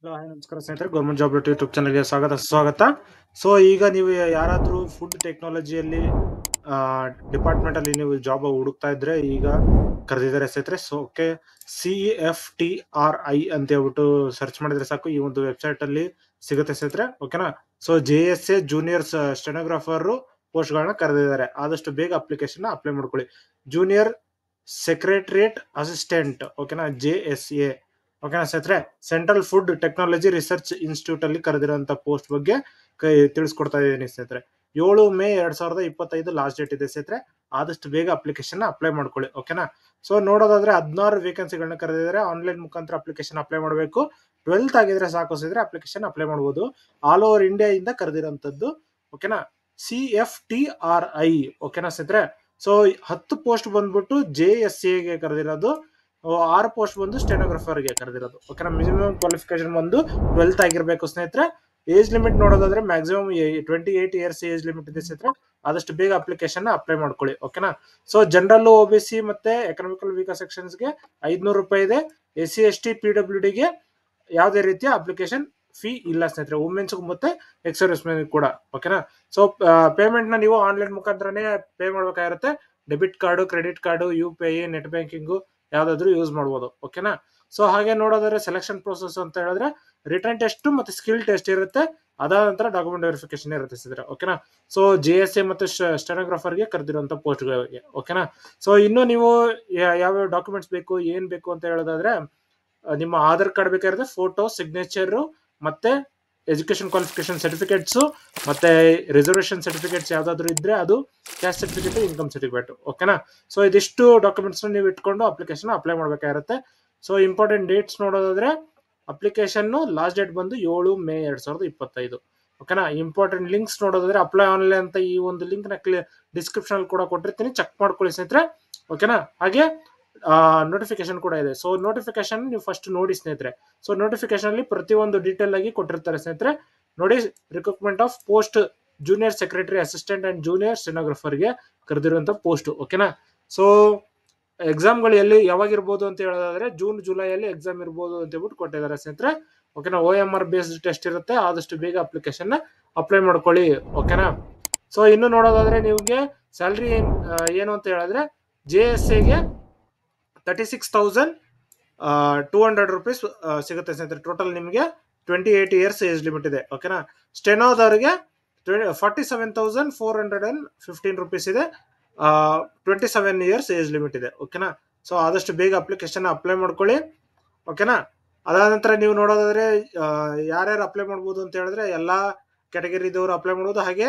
Hello hi ನಮಸ್ಕಾರ ಸ್ನೇಹಿತರೆ, government job YouTube ಚಾನಲ್ಗೆ ಸ್ವಾಗತ. ಸೊ ಈಗ ನೀವು ಯಾರಾದರೂ ಫುಡ್ ಟೆಕ್ನಾಲಜಿಯಲ್ಲಿ ಡಿಪಾರ್ಟ್ಮೆಂಟ್ ಅಲ್ಲಿ ನೀವು ಜಾಬ್ ಹುಡುಕ್ತಾ ಇದ್ರೆ ಈಗ ಕರೆದಿದ್ದಾರೆ ಸ್ನೇಹಿತರೆ. ಸೊ ಓಕೆ, CFTRI ಅಂತ ಹೇಳ್ಬಿಟ್ಟು ಸರ್ಚ್ ಮಾಡಿದ್ರೆ ಸಾಕು, ಈ ಒಂದು ವೆಬ್ಸೈಟ್ ಅಲ್ಲಿ ಸಿಗುತ್ತೆ ಸ್ನೇಹಿತರೆ. ಓಕೆನಾ. So JSA junior stenographer post ಗಳನ್ನ ಕರೆದಿದ್ದಾರೆ. ಆದಷ್ಟು ಬೇಗ ಅಪ್ಲಿಕೇಶನ್ ಅಪ್ಲೈ ಮಾಡ್ಕೊಳ್ಳಿ. ಜೂನಿಯರ್ ಸೆಕ್ರೆಟರಿಯೇಟ್ ಅಸಿಸ್ಟೆಂಟ್, ಓಕೆನಾ, JSA. ಓಕೆನಾ ಸ್ನೇಹಿತರೆ, central food technology research institute ಅಲ್ಲಿ ಕರೆದಿರುವಂತ ಪೋಸ್ಟ್ ಬಗ್ಗೆ ತಿಳಿಸ್ಕೊಡ್ತಾ ಇದ್ದೀನಿ ಸ್ನೇಹಿತರೆ. 7 ಮೇ 2025 ಲಾಸ್ಟ್ ಡೇಟ್ ಇದೆ ಸ್ನೇಹಿತರೆ. ಆದಷ್ಟು ಬೇಗ ಅಪ್ಲಿಕೇಶನ್ ಅಪ್ಲೈ ಮಾಡ್ಕೊಳ್ಳಿ. ಓಕೆನಾ. ಸೊ ನೋಡೋದಾದ್ರೆ 16 ವೇಕೆನ್ಸಿಗಳನ್ನ ಕರೆದಿದ್ದಾರೆ. ಆನ್ಲೈನ್ ಮುಖಾಂತರ ಅಪ್ಲಿಕೇಶನ್ ಅಪ್ಲೈ ಮಾಡಬೇಕು. 12th ಆಗಿದ್ರೆ ಸಾಕು ಸ್ನೇಹಿತರೆ, ಅಪ್ಲಿಕೇಶನ್ ಅಪ್ಲೈ ಮಾಡಬಹುದು. ಆಲ್ ಓವರ್ ಇಂಡಿಯಾ ಇಂದ ಕರೆದಿರೋಂಥದ್ದು. ಓಕೆನಾ. CFTRI. ಓಕೆನಾ ಸ್ನೇಹಿತರೆ. ಸೊ 10 ಪೋಸ್ಟ್ ಬಂದ್ಬಿಟ್ಟು JSA ಗೆ ಕರೆದಿರೋದು, 6 ಪೋಸ್ಟ್ ಬಂದು ಸ್ಟೆನೋಗ್ರಾಫರ್ ಗೆ ಕರೆದಿರೋದು. ಓಕೆನಾ. ಮಿನಿಮಮ್ ಕ್ವಾಲಿಫಿಕೇಶನ್ ಬಂದು 12th ಆಗಿರ್ಬೇಕು ಸ್ನೇಹಿತರೆ. ಏಜ್ ಲಿಮಿಟ್ ನೋಡೋದಾದ್ರೆ ಮ್ಯಾಕ್ಸಿಮಮ್ 28 ಇಯರ್ಸ್ ಏಜ್ ಲಿಮಿಟ್ ಇದೆ ಸ್ನೇಹಿತರೆ. ಆದಷ್ಟು ಬೇಗ ಅಪ್ಲಿಕೇಶನ್ ಅಪ್ಲೈ ಮಾಡ್ಕೊಳ್ಳಿ. ಓಕೆನಾ. ಸೊ ಜನರಲ್, OBC ಮತ್ತೆ ಎಕನಾಮಿಕಲ್ ವೀಕರ್ ಸೆಕ್ಷನ್ಸ್ ಗೆ 500 ರೂಪಾಯಿ ಇದೆ. SC ST PWD ಗೆ ಯಾವುದೇ ರೀತಿಯ ಅಪ್ಲಿಕೇಶನ್ ಫೀ ಇಲ್ಲ ಸ್ನೇಹಿತರೆ. ವುಮೆನ್ಸ್ ಮತ್ತೆ ಎಕ್ಸ್ ಕೂಡ. ಓಕೆನಾ. ಸೊ ಪೇಮೆಂಟ್ ನ ನೀವು ಆನ್ಲೈನ್ ಮುಖಾಂತರನೇ ಪೇ ಮಾಡ್ಬೇಕಾಗಿರುತ್ತೆ. Debit card, credit card, UPI, net banking ಯಾವ್ದಾದ್ರು ಯೂಸ್ ಮಾಡಬಹುದು. ಓಕೆನಾ. ಸೊ ಹಾಗೆ ನೋಡೋದಾದ್ರೆ ಸೆಲೆಕ್ಷನ್ ಪ್ರೋಸೆಸ್ ಅಂತ ಹೇಳಿದ್ರೆ ರಿಟರ್ನ್ ಟೆಸ್ಟ್ ಮತ್ತೆ ಸ್ಕಿಲ್ ಟೆಸ್ಟ್ ಇರುತ್ತೆ. ಅದಾದ ನಂತರ ಡಾಕ್ಯುಮೆಂಟ್ ವೆರಿಫಿಕೇಶನ್ ಇರುತ್ತೆ ಸ್ನೇಹಿತರೆ. ಓಕೆನಾ. ಸೊ JSA ಮತ್ತೆ ಸ್ಟೆನೋಗ್ರಾಫರ್ ಗೆ ಕರೆದಿರುವಂತ ಪೋಸ್ಟ್ ಗಳಿಗೆ. ಓಕೆನಾ. ಸೊ ಇನ್ನು ನೀವು ಯಾವ ಡಾಕ್ಯುಮೆಂಟ್ಸ್ ಬೇಕು, ಏನ್ ಬೇಕು ಅಂತ ಹೇಳೋದಾದ್ರೆ ನಿಮ್ಮ ಆಧಾರ್ ಕಾರ್ಡ್ ಬೇಕಾಗಿರುತ್ತೆ, ಫೋಟೋ, ಸಿಗ್ನೇಚರ್, ಮತ್ತೆ ಎಜುಕೇಶನ್ ಕ್ವಾಲಿಫಿಕೇಶನ್ ಸರ್ಟಿಫಿಕೇಟ್ಸ್, ಮತ್ತೆ ರಿಸರ್ವೇಶನ್ ಸರ್ಟಿಫಿಕೇಟ್ಸ್ ಯಾವ್ದಾದ್ರು ಇದ್ರೆ ಅದು, ಕ್ಯಾಸ್ಟ್ ಸರ್ಟಿಫಿಕೇಟ್, ಇನ್ಕಮ್ ಸರ್ಟಿಫಿಕೇಟ್. ಓಕೆನಾ. ಸೊ ಇದಿಷ್ಟು ಡಾಕ್ಯುಮೆಂಟ್ಸ್ ನೀವು ಇಟ್ಕೊಂಡು ಅಪ್ಲಿಕೇಶನ್ ಅಪ್ಲೈ ಮಾಡ್ಬೇಕಾಗಿರುತ್ತೆ. ಸೊ ಇಂಪಾರ್ಟೆಂಟ್ ಡೇಟ್ಸ್ ನೋಡೋದಾದ್ರೆ ಅಪ್ಲಿಕೇಶನ್ ಲಾಸ್ಟ್ ಡೇಟ್ ಬಂದು 7 ಮೇ 2025. ಓಕೆನಾ. ಇಂಪಾರ್ಟೆಂಟ್ ಲಿಂಕ್ಸ್ ನೋಡೋದಾದ್ರೆ ಅಪ್ಲೈ ಆನ್ಲೈನ್ ಅಂತ ಈ ಒಂದು ಲಿಂಕ್ ನ ಡಿಸ್ಕ್ರಿಪ್ಷನ್ ಅಲ್ಲಿ ಕೂಡ ಕೊಟ್ಟಿರ್ತೀನಿ, ಚೆಕ್ ಮಾಡ್ಕೊಳ್ಳಿ ಸ್ನೇಹಿತರೆ. ಓಕೆನಾ. ಹಾಗೆ ನೋಟಿಫಿಕೇಶನ್ ಕೂಡ ಇದೆ. ಸೊ ನೋಟಿಫಿಕೇಶನ್ ನೀವು ಫಸ್ಟ್ ನೋಡಿ ಸ್ನೇಹಿತರೆ. ಸೊ ನೋಟಿಫಿಕೇಶನ್ ಅಲ್ಲಿ ಪ್ರತಿಯೊಂದು ಡೀಟೇಲ್ ಆಗಿ ಕೊಟ್ಟಿರ್ತಾರೆ ಸ್ನೇಹಿತರೆ. ನೋಡಿ, recruitment of post junior secretary assistant and junior stenographer ಗೆ ಕರೆದಿರುವಂತ ಪೋಸ್ಟ್. ಓಕೆನಾ. ಸೊ ಎಕ್ಸಾಮ್ಗಳು ಎಲ್ಲಿ ಯಾವಾಗ ಇರ್ಬೋದು ಅಂತ ಹೇಳೋದಾದ್ರೆ ಜೂನ್ ಜುಲೈ ಅಲ್ಲಿ ಎಕ್ಸಾಮ್ ಇರ್ಬೋದು ಅಂತ ಹೇಳ್ಬಿಟ್ಟು ಕೊಟ್ಟಿದ್ದಾರೆ ಸ್ನೇಹಿತರೆ. ಓಕೆನಾ. OMR ಬೇಸ್ಡ್ ಟೆಸ್ಟ್ ಇರುತ್ತೆ. ಆದಷ್ಟು ಬೇಗ ಅಪ್ಲಿಕೇಶನ್ ಅಪ್ಲೈ ಮಾಡ್ಕೊಳ್ಳಿ. ಓಕೆನಾ. ಸೊ ಇನ್ನು ನೋಡೋದಾದ್ರೆ ನಿಮಗೆ ಸ್ಯಾಲ್ರಿ ಏನು ಅಂತ ಹೇಳಿದ್ರೆ JSA ಗೆ 36,200 ರೂಪೀಸ್ ಸಿಗುತ್ತೆ ಸ್ನೇಹಿತರೆ. ಟೋಟಲ್ ನಿಮಗೆ 28 ಇಯರ್ಸ್ ಏಜ್ ಲಿಮಿಟ್ ಇದೆ. ಓಕೆನಾ. ಸ್ಟೆನೋದವರಿಗೆ 47,415 ರೂಪೀಸ್ ಇದೆ. 27 ಇಯರ್ಸ್ ಏಜ್ ಲಿಮಿಟ್ ಇದೆ. ಓಕೆನಾ. ಸೊ ಆದಷ್ಟು ಬೇಗ ಅಪ್ಲಿಕೇಶನ್ ಅಪ್ಲೈ ಮಾಡ್ಕೊಳ್ಳಿ. ಓಕೆನಾ. ಅದಾದ ನಂತರ ನೀವು ನೋಡೋದಾದ್ರೆ ಯಾರ್ಯಾರು ಅಪ್ಲೈ ಮಾಡ್ಬೋದು ಅಂತ ಹೇಳಿದ್ರೆ ಎಲ್ಲಾ ಕ್ಯಾಟಗರಿದವರು ಅಪ್ಲೈ ಮಾಡ್ಬೋದು. ಹಾಗೆ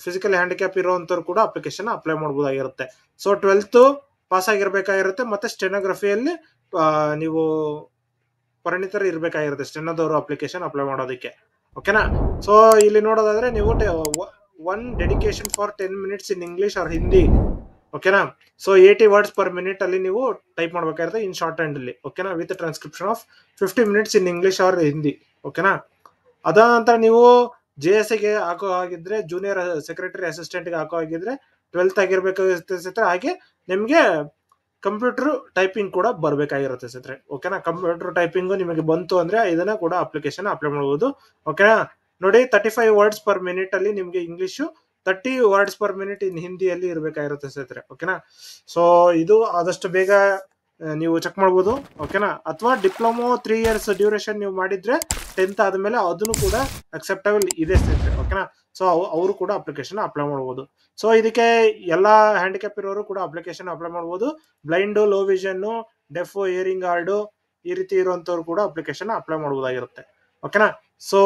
ಫಿಸಿಕಲ್ ಹ್ಯಾಂಡಿಕ್ಯಾಪ್ ಇರುವಂತವ್ರು ಕೂಡ ಅಪ್ಲಿಕೇಶನ್ ಅಪ್ಲೈ ಮಾಡಬಹುದಾಗಿರುತ್ತೆ. ಸೊ 12th ಪಾಸ್ ಆಗಿರ್ಬೇಕಾಗಿರುತ್ತೆ. ಮತ್ತೆ ಸ್ಟೆನೋಗ್ರಫಿಯಲ್ಲಿ ನೀವು ಪರಿಣಿತರು ಇರ್ಬೇಕಾಗಿರುತ್ತೆ ಸ್ಟೆನೋದವರು ಅಪ್ಲಿಕೇಶನ್ ಅಪ್ಲೈ ಮಾಡೋದಕ್ಕೆ. ಓಕೆನಾ. ಸೊ ಇಲ್ಲಿ ನೋಡೋದಾದ್ರೆ ನೀವು 1 dedication for 10 minutes in English or Hindi. ಓಕೆನಾ. ಸೊ 80 words per minute ಅಲ್ಲಿ ನೀವು ಟೈಪ್ ಮಾಡ್ಬೇಕಾಗಿರುತ್ತೆ ಇನ್ ಶಾರ್ಟ್ ಹ್ಯಾಂಡ್ ಅಲ್ಲಿ. ಓಕೆನಾ. With transcription of 50 minutes in English or Hindi. ಓಕೆನಾ. ಅದಾದ ನಂತರ ನೀವು JSA ಗೆ ಹಾಕೋ ಆಗಿದ್ರೆ, ಜೂನಿಯರ್ ಸೆಕ್ರೆಟರಿ ಅಸಿಸ್ಟೆಂಟ್ ಗೆ ಹಾಕೋ ಆಗಿದ್ರೆ 12th ಆಗಿರ್ಬೇಕಾಗಿರುತ್ತೆ. ಹಾಗೆ ನಿಮ್ಗೆ ಕಂಪ್ಯೂಟರ್ ಟೈಪಿಂಗ್ ಕೂಡ ಬರ್ಬೇಕಾಗಿರುತ್ತೆ ಸ್ನೇಹಿತರೆ. ಓಕೆನಾ. ಕಂಪ್ಯೂಟರ್ ಟೈಪಿಂಗ್ ನಿಮಗೆ ಬಂತು ಅಂದ್ರೆ ಇದನ್ನ ಕೂಡ ಅಪ್ಲಿಕೇಶನ್ ಅಪ್ಲೈ ಮಾಡಬಹುದು. ಓಕೆನಾ. ನೋಡಿ, 35 words per minute ಅಲ್ಲಿ ನಿಮ್ಗೆ ಇಂಗ್ಲಿಷ್, 30 words per minute ಇನ್ ಹಿಂದಿಯಲ್ಲಿ ಇರಬೇಕಾಗಿರುತ್ತೆ ಸ್ನೇಹಿತರೆ. ಓಕೆನಾ. ಸೊ ಇದು ಆದಷ್ಟು ಬೇಗ ನೀವು ಚೆಕ್ ಮಾಡ್ಬೋದು. ಓಕೆನಾ. ಅಥವಾ ಡಿಪ್ಲೊಮೊ 3 years ಡ್ಯೂರೇಷನ್ ನೀವು ಮಾಡಿದ್ರೆ 10th ಆದ್ಮೇಲೆ ಅದನ್ನು ಕೂಡ ಅಕ್ಸೆಪ್ಟಬಲ್ ಇದೆ ಸ್ನೇಹಿತರೆ. ಓಕೆನಾ. ಸೊ ಅವರು ಕೂಡ ಅಪ್ಲಿಕೇಶನ್ ಅಪ್ಲೈ ಮಾಡಬಹುದು. ಸೊ ಇದಕ್ಕೆ ಎಲ್ಲಾ ಹ್ಯಾಂಡಿಕ್ಯಾಪ್ ಇರೋರು ಕೂಡ ಅಪ್ಲಿಕೇಶನ್ ಅಪ್ಲೈ ಮಾಡಬಹುದು. Blind, low vision, deaf, hearing hard ಈ ರೀತಿ ಇರುವಂತವ್ರು ಕೂಡ ಅಪ್ಲಿಕೇಶನ್ ಅಪ್ಲೈ ಮಾಡಬಹುದಾಗಿರುತ್ತೆ. ಓಕೆನಾ. ಸೊ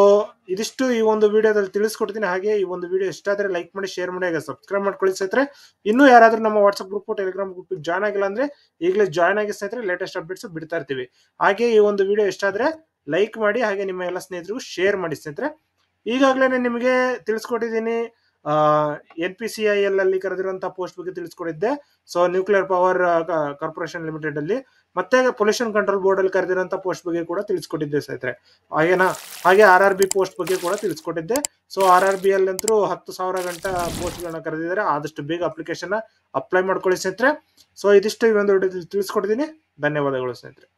ಇದಿಷ್ಟು ಈ ಒಂದು ವಿಡಿಯೋದಲ್ಲಿ ತಿಳಿಸ್ಕೊಡ್ತೀನಿ. ಹಾಗೆ ಈ ಒಂದು ವಿಡಿಯೋ ಇಷ್ಟ ಆದ್ರೆ ಲೈಕ್ ಮಾಡಿ, ಶೇರ್ ಮಾಡಿ, ಹಾಗೆ ಸಬ್ಸ್ಕ್ರೈಬ್ ಮಾಡ್ಕೊಳ್ಳಿ ಸ್ನೇಹಿತರೆ. ಇನ್ನೂ ಯಾರಾದ್ರೂ ನಮ್ಮ WhatsApp group, Telegram group join ಆಗಿಲ್ಲ ಅಂದ್ರೆ ಈಗಲೇ ಜಾಯ್ನ್ ಆಗಿ ಸ್ನೇಹಿತರೆ. ಲೇಟೆಸ್ಟ್ ಅಪ್ಡೇಟ್ಸ್ ಬಿಡ್ತಾ ಇರ್ತೀವಿ. ಹಾಗೆ ಈ ಒಂದು ವಿಡಿಯೋ ಇಷ್ಟ ಆದ್ರೆ ಲೈಕ್ ಮಾಡಿ, ಹಾಗೆ ನಿಮ್ಮ ಎಲ್ಲ ಸ್ನೇಹಿತರಿಗೂ ಶೇರ್ ಮಾಡಿ ಸ್ನೇಹಿತರೆ. ಈಗಾಗಲೇ ನಿಮಗೆ ತಿಳಿಸ್ಕೊಟ್ಟಿದ್ದೀನಿ NPCIL ಅಲ್ಲಿ ಕರೆದಿರುವಂತಹ ಪೋಸ್ಟ್ ಬಗ್ಗೆ ತಿಳಿಸ್ಕೊಟ್ಟಿದ್ದೆ. So nuclear power corporation limited ಅಲ್ಲಿ, ಮತ್ತೆ ಪೊಲ್ಯೂಷನ್ ಕಂಟ್ರೋಲ್ ಬೋರ್ಡ್ ಅಲ್ಲಿ ಕರೆದಿರುವಂತಹ ಪೋಸ್ಟ್ ಬಗ್ಗೆ ಕೂಡ ತಿಳಿಸ್ಕೊಟ್ಟಿದ್ದೆ ಸ್ನೇಹಿತರೆ. ಹಾಗೆ RRB ಪೋಸ್ಟ್ ಬಗ್ಗೆ ಕೂಡ ತಿಳಿಸ್ಕೊಟ್ಟಿದ್ದೆ. ಸೊ RRB ಅಲ್ಲಂತೂ 10,000 ಗಂಟೆ ಪೋಸ್ಟ್ ಗಳನ್ನ ಕರೆದಿದ್ದಾರೆ. ಆದಷ್ಟು ಬೇಗ ಅಪ್ಲಿಕೇಶನ್ ಅಪ್ಲೈ ಮಾಡ್ಕೊಳ್ಳಿ ಸ್ನೇಹಿತರೆ. ಸೊ ಇದಿಷ್ಟು ಈ ಒಂದು ವಿಡಿಯೋದಲ್ಲಿ ತಿಳಿಸ್ಕೊಟ್ಟಿದ್ದೀನಿ. ಧನ್ಯವಾದಗಳು ಸ್ನೇಹಿತರೆ.